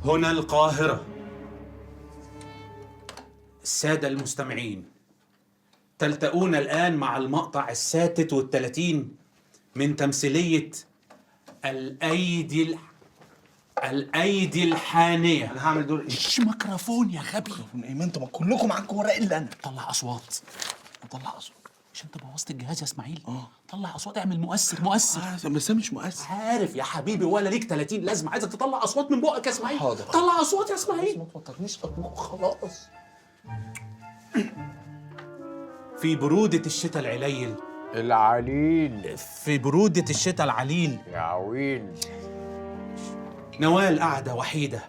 هنا القاهرة. السادة المستمعين، تلتقون الآن مع المقطع السادس والثلاثين من تمثيلية الأيدي الحانية. انا هعمل دور ايه؟ ميكروفون يا غبي. ايه؟ ما انتوا كلكم معاكم ورق الا انا. طلع اصوات. مش انت بوظت الجهاز يا اسماعيل؟ طلع اصوات، اعمل مؤثر. بس مش مؤثر. عارف يا حبيبي، ولا ليك 30 لازمه، عايزك تطلع اصوات من بقك يا اسماعيل. حاضر. طلع اصوات يا اسماعيل. ما توترنيش ارجوك خلاص. في برودة الشتاء العليل، في برودة الشتاء العليل يا عويل، نوال قاعدة وحيدة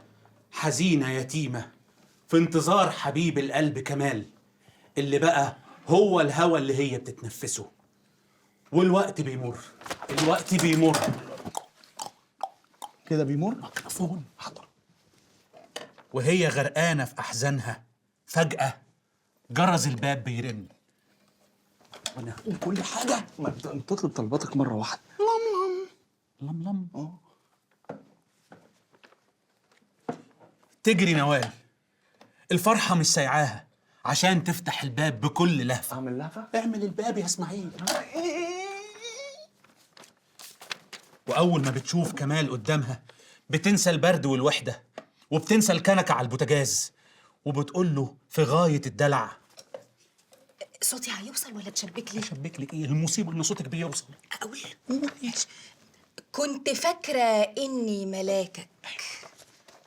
حزينة يتيمة في انتظار حبيب القلب كمال، اللي بقى هو الهوى اللي هي بتتنفسه. والوقت بيمر، كده بيمر. ميكروفون. حاضر. وهي غرقانة في أحزانها، فجأة جرس الباب بيرن. وانا هقول كل حاجه. ما تطلب طلباتك مره واحده. لم تجري نوال، الفرحة مش سايعاها عشان تفتح الباب بكل لهفة. اعمل لهفه. اعمل الباب يا اسماعيل. وأول ما بتشوف كمال قدامها بتنسى البرد والوحدة، وبتنسى الكنكة على البوتاجاز، وبتقول له في غاية الدلع: صوتي هيوصل ولا تشبك لي؟ شبك لك ايه؟ المصيبه ان صوتك بيوصل. اقول كنت فاكره اني ملاكك،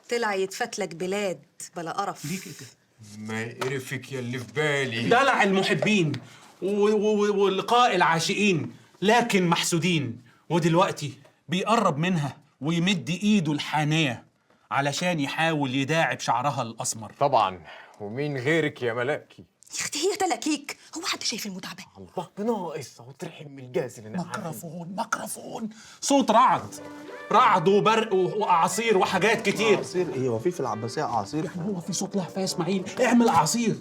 طلع يتفتلك بلاد بلا قرف. ليه كده؟ ما يقرفك يا اللي في بالي. دلع المحبين ولقاء العاشقين، لكن محسودين. ودلوقتي بيقرب منها ويمد ايده الحانية علشان يحاول يداعب شعرها الأسمر. طبعا، ومين غيرك يا ملاكي؟ يا اختي هي تلاكيك، هو حد شايف المتعبه؟ الله، بناقص اهو ترحم من الجاز اللي نقع. ميكروفون. صوت رعد وبرق وأعاصير وحاجات كتير. عصير ايه؟ هو في العباسيه عصير؟ يعني هو في صوت لهفه يا اسماعيل؟ اعمل اعاصير.